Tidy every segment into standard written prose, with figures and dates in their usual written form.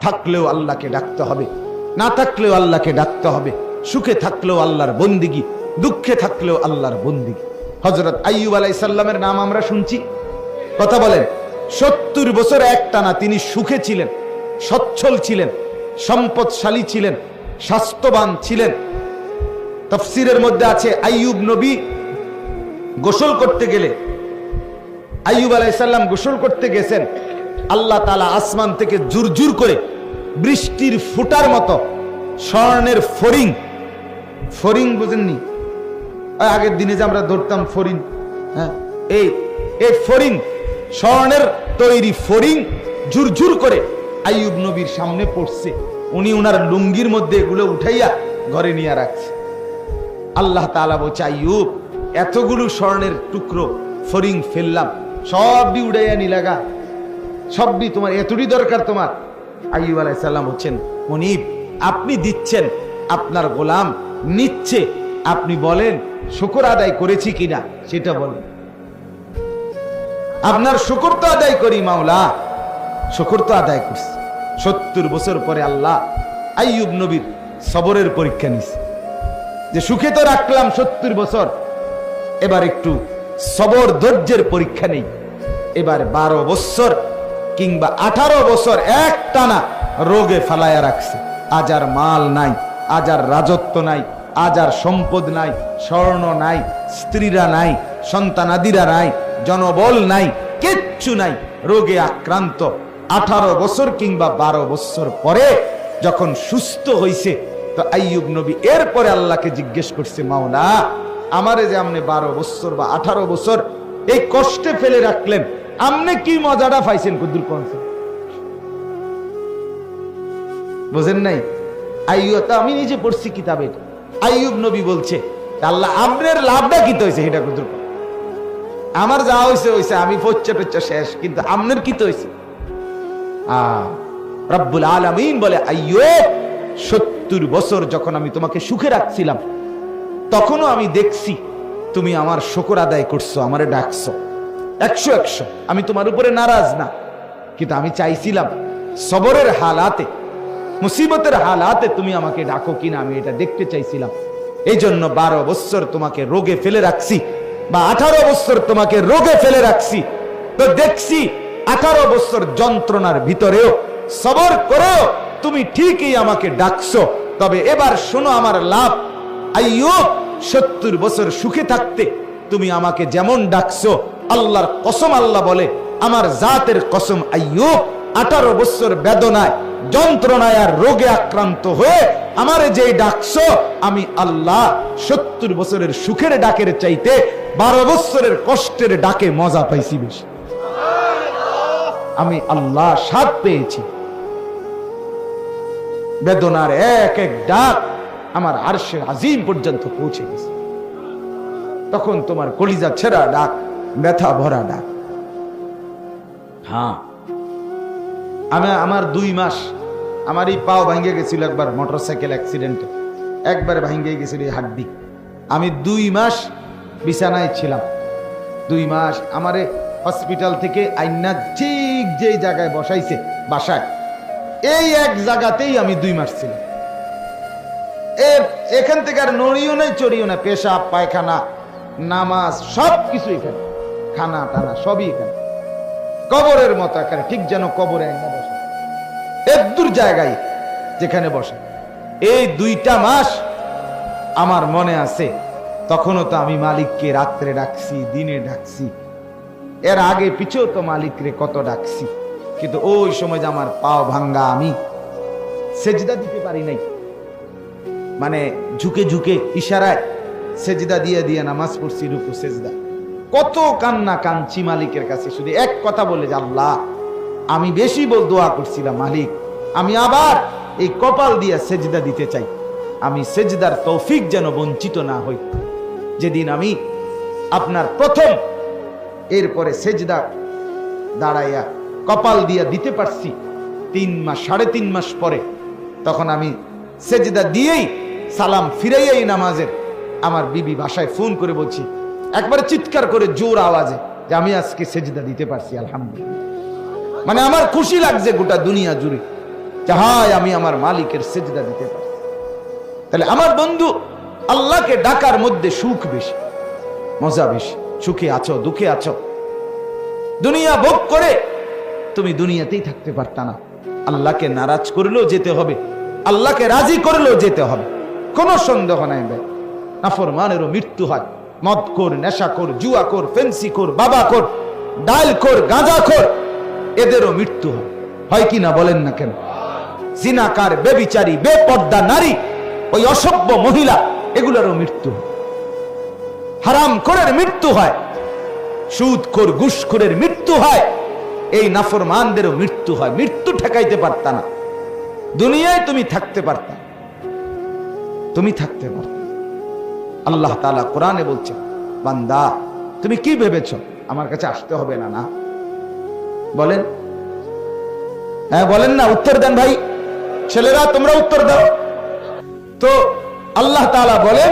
থাকলেও আল্লাহকে ডাকতে হবে, না থাকলেও আল্লাহকে ডাকতে হবে। সুখে থাকলেও আল্লাহর বন্দিগি, দুঃখে থাকলেও আল্লাহর বন্দিগি। হযরত আইয়ুব আলাইহিস সালামের নাম আমরা শুনছি, কথা বলেন। 70 বছর একটানা তিনি সুখে ছিলেন, সচ্ছল ছিলেন, সম্পদশালী ছিলেন, স্বাস্থ্যবান ছিলেন। তাফসীরের মধ্যে আছে আইয়ুব নবী গোসল করতে গেলে, আইয়ুব আলাইহিস সালাম গোসল করতে গেছেন, আল্লাহ তাআলা আসমান থেকে জুরজুর করে বৃষ্টির ফুটার মতো স্বর্ণের ফড়িং, ফড়িং বুঝেননি? আগের দিনে যে আমরা ধরতাম ফড়িং, হ্যাঁ, এই ফড়িং, স্বর্ণের তৈরি ফড়িং ঝুরঝুর করে আইয়ুব নবীর সামনে পড়ছে। উনি ওনার লুঙ্গির মধ্যে এগুলো উঠাইয়া ঘরে নিয়ে রাখছে। আল্লাহ তাআলা বলছে, আইয়ুব, এতগুলো স্বর্ণের টুকরো ফড়িং ফেললাম, সবই উড়াইয়া নিলাগা, সবই তোমার, এতটি দরকার তোমার? আইয়ুব আলাইহিস সালাম বলছেন, মুনিব, আপনি দিচ্ছেন, আপনার গোলাম নিচ্ছে, আপনি বলেন শুকর আদায় করেছি কিনা সেটা বলেন। আপনার শুকর তো আদায় করি মাওলা, শুকর তো আদায় করছি। 70 বছর পরে আল্লাহ আইয়ুব নবীর সবরের পরীক্ষা নিছে, যে সুখে তো রাখলাম 70 বছর, এবার একটু সবর ধৈর্যের পরীক্ষা নেই। এবার 12 বছর কিংবা 18 বছর একটানা রোগে ফালায়া রাখছে। আজ আর মাল নাই, আজ আর রাজত্ব নাই, আজ আর সম্পদ নাই, স্বর্ণ নাই, স্ত্রীরা নাই, সন্তানাদিরা নাই, জনবল নাই, কিচ্ছু নাই, রোগে আক্রান্ত। 18 বছর কিংবা 12 বছর পরে যখন সুস্থ হইছে, তো আইয়ুব নবী এরপরে আল্লাহকে জিজ্ঞেস করছে, মাওলা, আমারে যে আপনি 12 বছর বা 18 বছর এই কষ্টে ফেলে রাখলেন, আপনি কি মজাটা পাইছেন? কুদ্দুর কনছে বুঝেন নাই? আইয়ুব, আমি নিজে পড়ছি কিতাবে, আইয়ুব নবী বলছে, আল্লাহ আপনার লাভটা কি হয়েছে এটা কুদ্দুর? আমার যা হয়েছে হয়েছে, আমি পচ্চা টচ্চা শেষ, কিন্তু আপনার কি হয়েছে? রব্বুল আলামিন বলে, আইয়ুব, 70 বছর যখন আমি তোমাকে সুখে রাখছিলাম, তখনও আমি দেখছি তুমি আমার শুকর আদায় করছো, আমারে ডাকছো 100-100। আমি তোমার উপরে নারাজ না, কিন্তু আমি চাইছিলাম সবরের হালাতে, মুসিবতের হালাতে তুমি আমাকে ডাকো কিনা, আমি এটা দেখতে চাইছিলাম। এই জন্য 12 বছর তোমাকে রোগে ফেলে রাখছি, বা 18 বছর তোমাকে রোগে ফেলে রাখছি। তো দেখছি 18 বছর যন্ত্রণার ভিতরেও সবর করেও তুমি ঠিকই আমাকে ডাকছো। তবে এবার শোনো আমার লাভ, আইয়ুব, 70 বছর সুখে থাকতে তুমি আমাকে যেমন ডাকছো, আল্লাহর কসম, আল্লাহ বলে, আমার জাতের কসম, আইয়ুব 18 বছর বেদনায়, যন্ত্রণায় আর রোগে আক্রান্ত হয়ে আমারে যেই ডাকছো, আমি আল্লাহ 70 বছরের সুখের ডাকের চাইতে 12 বছরের কষ্টের ডাকে মজা পাইছি বেশি। আমি আল্লাহ স্বাদ পেয়েছি। বেদনার এক এক ডাক আমার আরশে আজিম পর্যন্ত পৌঁছে গেছে। তখন তোমার কলিজা ছেঁড়া ডাক, ব্যথা ভরা ডাক। হ্যাঁ, আমার 2 মাস, আমার এই পাও ভাঙ্গে গেছিল একবার মোটরসাইকেল অ্যাক্সিডেন্টে, একবার ভাঙ্গে গেছিল এই হাড্ডি। আমি 2 মাস বিছানায় ছিলাম। 2 মাস আমারে হসপিটাল থেকে আইনা ঠিক যেই জায়গায় বসাইছে বাসায়, এই এক জায়গাতেই আমি 2 মাস ছিলাম। এখান থেকে আর নড়িও নাই, চড়িও না, পেশাব পায়খানা নামাজ সব কিছু এখানে, খানা টানা সবই এখানে, কবরের মতো এখানে, ঠিক যেন কবরে আইনা বসে, এক দূর জায়গায় যেখানে বসে। এই 2টা মাস আমার মনে আছে, তখনও তো আমি মালিককে রাত্রে ডাকছি, দিনে ডাকছি, এর আগে পিছেও তো মালিকরে কত ডাকছি, কিন্তু ওই সময় যে আমার পাও ভাঙ্গা, আমি সেজদা দিতে পারি নাই, মানে ঝুঁকে ঝুঁকে ইশারায় সেজদা দিয়ে দিয়ে নামাজ পড়ছি, রুকু সেজদা, কত কান্না কাঁদছি মালিকের কাছে, শুধু এক কথা বলে যে আল্লাহ, আমি বেশি দোয়া করছিলাম, মালিক আমি আবার এই কপাল দিয়ে সেজদা দিতে চাই, আমি সেজদার তৌফিক যেন বঞ্চিত না হই। যেদিন আমি আপনার প্রথম এরপরে সেজদা দাঁড়াইয়া কপাল দিয়া দিতে পারছি 3 মাস 3.5 মাস পরে, তখন আমি সেজদা দিয়েই সালাম ফিরাইয়াই নামাজের আমার বিবি বাসায় ফোন করে বলছি, একবারে চিৎকার করে জোর আওয়াজে, যে আমি আজকে সেজদা দিতে পারছি, আলহামদুলিল্লাহ। মানে আমার খুশি লাগছে গোটা দুনিয়া জুড়ে। চাহায় আমি আমার মালিকের সেজদা দিতে পারি। তাহলে আমার বন্ধু, আল্লাহকে ডাকার মধ্যে সুখ বেশি, মজা বেশি। সুখে আছো, দুঃখে আছো, দুনিয়া ভোগ করে তুমি দুনিয়াতেই থাকতে পারতা না। আল্লাহকে নারাজ করলেও যেতে হবে, আল্লাহকে রাজি করলেও যেতে হবে, কোনো সন্দেহ নাই ভাই। নাফরমানেরও মৃত্যু হয়, মদখোর, নেশাখোর, জুয়াখোর, ফেন্সিখোর, বাবাখোর, ডালখোর, গাঁজাখোর, এদেরও মৃত্যু হয়, হয় কি না বলেন না কেন? জিনাকার, বেবিচারী, বেপর্দা নারী, ওই অসভ্য মহিলা, এগুলোরও মৃত্যু হয়। হারামখোরের মৃত্যু হয়, সুদখোর, ঘুষখোরের মৃত্যু হয়, এই নাফরমানদেরও মৃত্যু হয়। মৃত্যু ঠেকাইতে পারতা না, দুনিয়ায় তুমি থাকতে পারতা, তুমি থাকতে পারতা। আল্লাহ তাআলা কোরআনে বলছে, বান্দা তুমি কি ভেবেছো আমার কাছে আসতে হবে না? না বলেন, হ্যাঁ বলেন না, উত্তর দেন ভাই, ছেলেরা তোমরা উত্তর দাও তো। আল্লাহ তাআলা বলেন,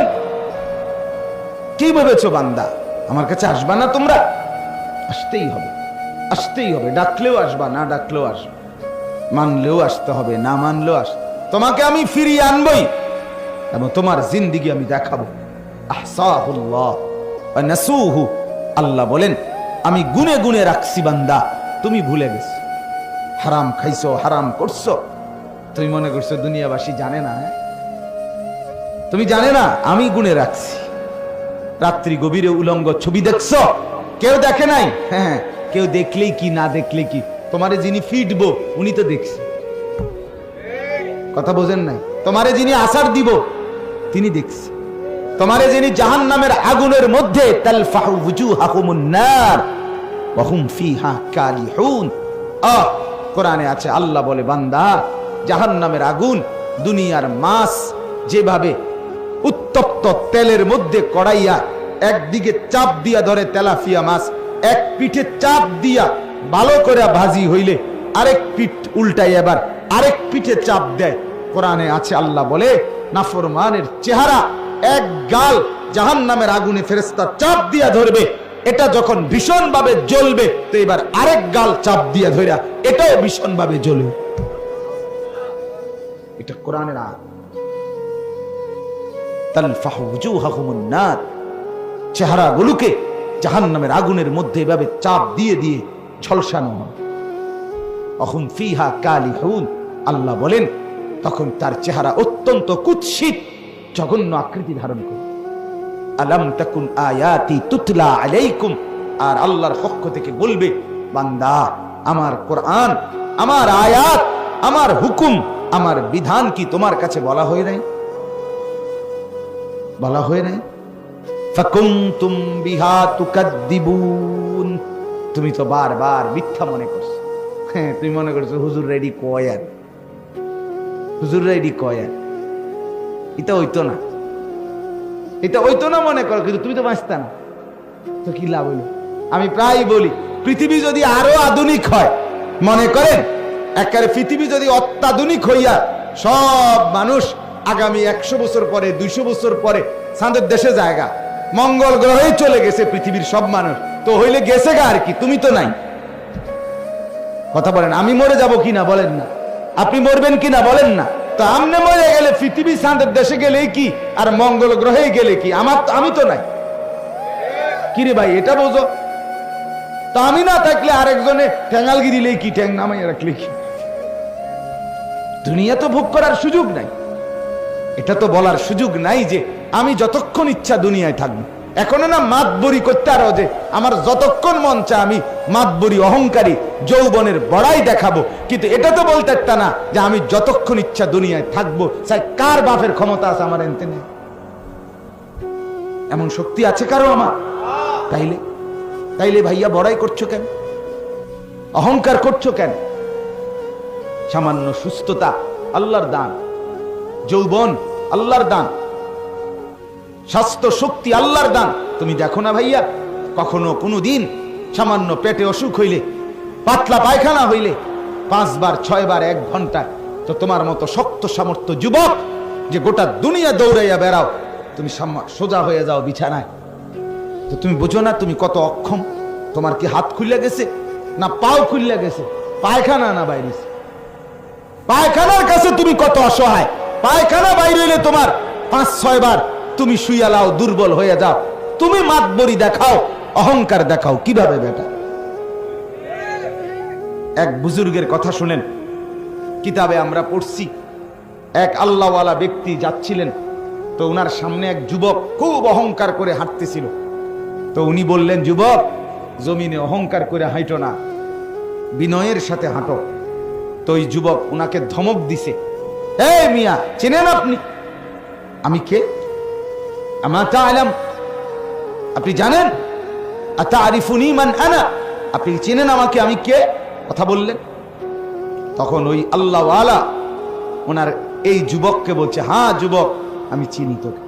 কি ভেবেছো বান্দা আমার কাছে আসবা না তোমরা? আসতেই হবে, আসতেই হবে। ডাকলেও আসবা, না ডাকলেও আসবা, মানলেও আসতে হবে, না মানলেও আসতে। তোমাকে আমি ফিরিয়ে আনবই এবং তোমার জিন্দেগি আমি দেখাবো। আহসাহুল্লাহ ওয়া নাসুহু, আল্লাহ বলেন আমি গুনে গুনে রাখছি বান্দা, তুমি ভুলে গেছো। হারাম খাইছো, হারাম করছো, তুমি মনে করছো দুনিয়াবাসী জানে না? তুমি জানে না, আমি গুনে রাখছি। রাত্রি গভীরে উলঙ্গ ছবি দেখছো, কেউ দেখে নাই? হ্যাঁ, কেউ দেখলেই কি না দেখলে কি, তোমারে যিনি ফিটবো উনি তো দেখছে। কথা বোঝেন নাই? তোমারে যিনি আসার দিব তিনি দেখছে। তোমারে যিনি জাহান্নামের আগুনের মধ্যে তালফাহু ওয়ুজুহাহুমুন নার ওয়া হুম ফিহা কালিহুন। কোরআনে আছে, আল্লাহ বলে বান্দা জাহান্নামের আগুন দুনিয়ার মাছ যেভাবে উত্তপ্ত তেলের মধ্যে কড়াইয়া একদিকে চাপ দিয়া ধরে তেলাপিয়া মাছ, এক পিঠে চাপ দিয়া ভালো করে ভাজি হইলে আরেক পিঠ উল্টাই এবার আরেক পিঠে চাপ দেয়। কোরআনে আছে, আল্লাহ বলে নাফরমানের চেহারা এক গাল জাহান্নামের আগুনে ফেরেশতা চাপ দিয়া ধরবে, এটা যখন ভীষণ ভাবে জ্বলবে তো এবার আরেক গাল চাপ দিয়া ধরা এটাও ভীষণ ভাবে জ্বলবে। এটা কোরআনের আয়াত। তালফাহু ওয়ুজুহাহুমুন নার, চেহারাগুলোকে জাহান্নামের আগুনের মধ্যে এভাবে চাপ দিয়ে দিয়ে ঝলসানো হয়। অহুম ফিহা কালিহুন, আল্লাহ বলেন তখন তার চেহারা অত্যন্ত কুৎসিত, জঘন্য আকৃতি ধারণ করে। আলাম তাকুন আয়াতি তুতলা আলাইকুম, আর আল্লাহর পক্ষ থেকে বলবে বান্দা আমার কোরআন, আমার আয়াত, আমার হুকুম, আমার বিধান কি তোমার কাছে বলা হয় নাই? বলা হয় নাই? ফাকুনতুম বিহা তুকাদ্দিবুন, তুমি তো বারবার মিথ্যা মনে করছো। হ্যাঁ, তুমি মনে করছো হুজুর রেডি কয়ার, হুজুর রেডি কয়ার, এটা হইতো না, এটা হইতো না মনে করো, কিন্তু তুমি তো বাঁচতা না, তো কি লাভ হইল? আমি প্রায় বলি পৃথিবী যদি আরো আধুনিক হয়, মনে করেন একেবারে পৃথিবী যদি অত্যাধুনিক হইয়া সব মানুষ আগামী 100 বছর পরে 200 বছর পরে চাঁদের দেশে জায়গা, মঙ্গল গ্রহে চলে গেছে পৃথিবীর সব মানুষ, তো হইলে গেছে গা আর কি, তুমি তো নাই। কথা বলেন, আমি মরে যাব কিনা বলেন না, আপনি মরবেন কিনা বলেন না, তো আমনে মরে গেলে পৃথিবী চাঁদের দেশে গেলে কি আর মঙ্গল গ্রহে গেলে কি, আমি তো নাই। কিরে ভাই এটা বোঝো তো, আমি না থাকলে আরেকজনে ঠ্যাঙ্গালগি দিলে কি, ঠ্যাং নামাই রাখলে কি, দুনিয়া তো ভোগ করার সুযোগ নাই। এটা তো বলার সুযোগ নাই যে আমি যতক্ষণ ইচ্ছা দুনিয়ায় থাকবো। এখনো না মাতবরি করতে আরো যে আমার যতক্ষণ মন চায় আমি মাতবরি অহংকারী যৌবনের বড়াই দেখাবো, কিন্তু এটা তো বলতে একটা না যে আমি যতক্ষণ ইচ্ছা দুনিয়ায় থাকবো। চাই কার বাপের ক্ষমতা আছে আমার এনতে নেই, এমন শক্তি আছে কারো আমার? তাইলে তাইলে ভাইয়া বড়াই করছো কেন, অহংকার করছো কেন? সামান্য সুস্থতা আল্লাহর দান, যৌবন আল্লাহর দান, স্বাস্থ্য শক্তি আল্লাহর দান। তুমি দেখো না ভাইয়া, কখনো কোনো দিন সামান্য পেটে অসুখ হইলে, পাতলা পায়খানা হইলে 5 বার 6 বার 1 ঘন্টায়, তো তোমার মতো শক্ত সামর্থ্য যুবক যে গোটা দুনিয়া দৌড়াইয়া বেড়াও, তুমি সোজা হয়ে যাও বিছানায়, তো তুমি বুঝো না তুমি কত অক্ষম? তোমার কি হাত খুলে গেছে না পাও খুলে গেছে, পায়খানা না বাইরে? পায়খানার কাছে তুমি কত অসহায়। পায়খানা বাইরে হইলে তোমার 5-6 বার তুমি শুয়ালাও, দুর্বল হয়ে যাও। তুমি মাতবরি দেখাও, অহংকার দেখাও কিভাবে বেটা? এক বুজুর্গের কথা শুনেন, কিতাবে আমরা পড়ছি। এক আল্লাহওয়ালা ব্যক্তি যাচ্ছিলেন, তো উনার সামনে এক যুবক খুব অহংকার করে হাঁটতেছিল। তো উনি বললেন, যুবক, জমিনে অহংকার করে হাঁটো না, বিনয়ের সাথে হাঁটো। তো ওই যুবক উনাকে ধমক দিছে, এই মিয়া, চেনেন আপনি আমি কে? আমা তা'লাম, আপনি জানেন? আতারিফুনি মান আনা, আপনি চেনেন আমাকে, আমি কে? কথা বললেন। তখন ওই আল্লাহওয়ালা ওনার এই যুবককে বলছে, হ্যাঁ যুবক, আমি চিনি তোকে,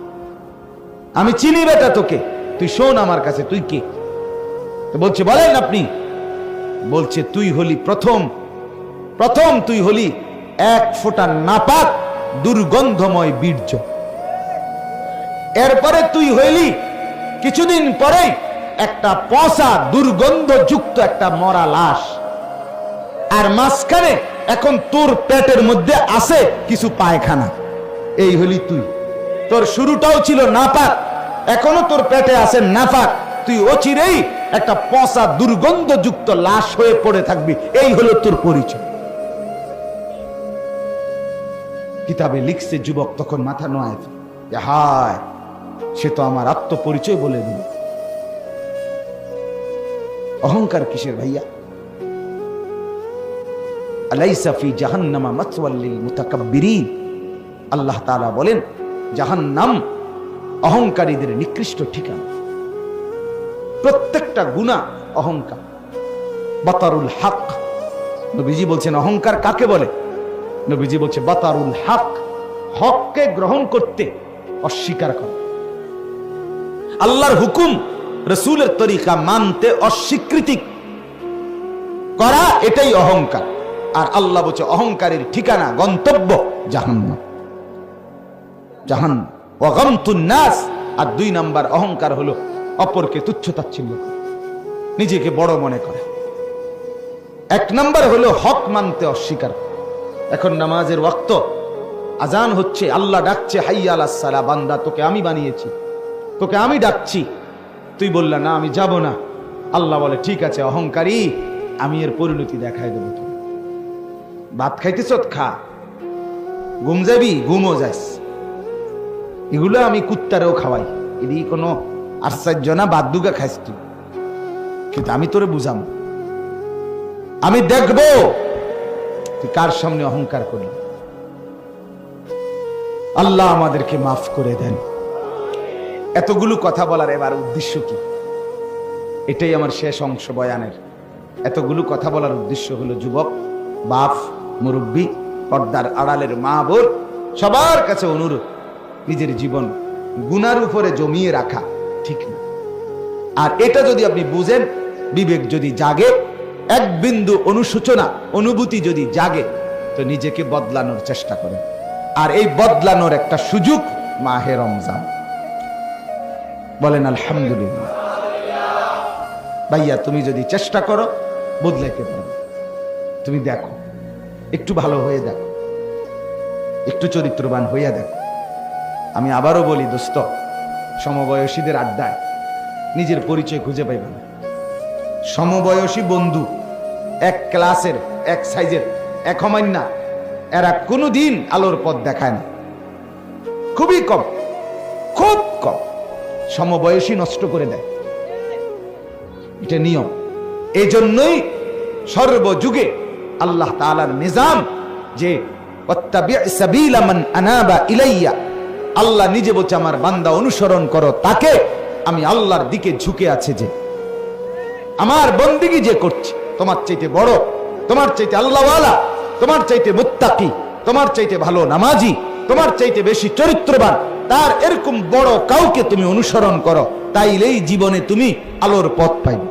আমি চিনি বেটা তোকে, তুই শোন আমার কাছে, তুই কে? তো বলছে, বলেন আপনি। বলছে, তুই হলি প্রথম তুই হলি 1 ফোঁটা নাপাক দুর্গন্ধময় বীর্য। এরপরে তুই হইলি কিছুদিন পরেই একটা পচা দুর্গন্ধযুক্ত একটা মরা লাশ। আর মাঝখানে এখন তোর পেটের মধ্যে আছে কিছু পায়খানা। এই হলি তুই। তোর শুরুটাও ছিল নাপাক, এখনো তোর পেটে আছে নাপাক। তুই অচিরেই একটা পচা দুর্গন্ধযুক্ত লাশ হয়ে পড়ে থাকবি। এই হলো তোর পরিচয়। কিতাবে লিখছে, যুবক তখন মাথা নোয়ায়, হায়, সে তো আমার আত্মপরিচয় বলে দিল। অহংকার কিসের ভাইয়া? আলাইসা ফি জাহান্নামা মাসওয়াল লিল মুতাকাব্বিরিন, আল্লাহ তাআলা বলেন, জাহান্নাম অহংকারীদের নিকৃষ্ট ঠিকানা। প্রত্যেকটা গুনাহ অহংকার। বাতারুল হক, নবীজি বলছেন অহংকার কাকে বলে? নবীজি বলছে বাতারুল হক, হককে গ্রহণ করতে অস্বীকার করা, আল্লাহর হুকুম রাসূলের তরিকা মানতে অস্বীকৃতি করা, এটাই অহংকার। আর আল্লাহ বলছে অহংকারের ঠিকানা, গন্তব্য জাহান্নাম। জাহান্নাম ওয়া গামতুন নাস। আর 2 নাম্বার অহংকার হলো অপরকে তুচ্ছ-তাচ্ছিল্য করা, নিজেকে বড় মনে করে। 1 নাম্বার হলো হক মানতে অস্বীকার। এখন নামাজের ওয়াক্ত, আজান হচ্ছে, আল্লাহ ডাকছে, হাইয়া আলাস সালাহ, বান্দা তোকে আমি বানিয়েছি, তোকে আমি ডাকছি, তুই বললা না আমি যাব না। আল্লাহ বলে, ঠিক আছে অহংকারী, আমি এর পরিণতি দেখাই দেবো। তুমি ভাত খাইতেছ, খা, ঘুম যাবি, ঘুমও যাস, এগুলো আমি কুত্তারেও খাওয়াই, এদি কোনো আশ্চর্য না। বাদ দুগা খাইস তুই, কিন্তু আমি তোরে বুঝাম, আমি দেখবো তুই কার সামনে অহংকার করলি। আল্লাহ আমাদেরকে মাফ করে দেন। এতগুলো কথা বলার এবার উদ্দেশ্য কি? এটাই আমার শেষ অংশ বয়ানের। এতগুলো কথা বলার উদ্দেশ্য হলো, যুবক, বাপ, মুরব্বী, পর্দার আড়ালের মা বোন, সবার কাছে অনুরোধ, নিজের জীবন গুনার উপরে জমিয়ে রাখা ঠিক না। আর এটা যদি আপনি বুঝেন, বিবেক যদি জাগে, এক বিন্দু অনুশোচনা অনুভূতি যদি জাগে, তো নিজেকে বদলানোর চেষ্টা করেন। আর এই বদলানোর একটা সুযোগ মাহে রমজান। বলেন আলহামদুলিল্লাহ। ভাইয়া, তুমি যদি চেষ্টা করো বদলাইতে পারো। তুমি দেখো, একটু ভালো হয়ে দেখো, একটু চরিত্রবান হইয়া দেখো। আমি আবারও বলি দোস্ত, সমবয়সীদের আড্ডায় নিজের পরিচয় খুঁজে পাইবে না। সমবয়সী বন্ধু, এক ক্লাসের, এক সাইজের, এক হমান্না, এরা কোনোদিন আলোর পথ দেখায় না। খুবই কম, খুব কম। সমবয়সী নষ্ট করে দেয়, এটা নিয়ম। এই জন্যই সর্বযুগে আল্লাহ তাআলার নিজাম যে ওয়াত্তাবি' সাবিলা মান আনাবা ইলাইয়া, আল্লাহ নিজে বলছে আমার বান্দা অনুসরণ করো তাকে। আমি আল্লাহর দিকে ঝুঁকে আছে, যে আমার বন্দেগী যে করছে, তোমার চাইতে বড়, তোমার চাইতে আল্লাহওয়ালা, তোমার চাইতে মুত্তাকি, তোমার চাইতে ভালো নামাজি, তোমার চাইতে বেশি চরিত্রবান, তার এরকম বড় কাউকে তুমি অনুসরণ করো, তাইলেই জীবনে তুমি আলোর পথ পাইবে।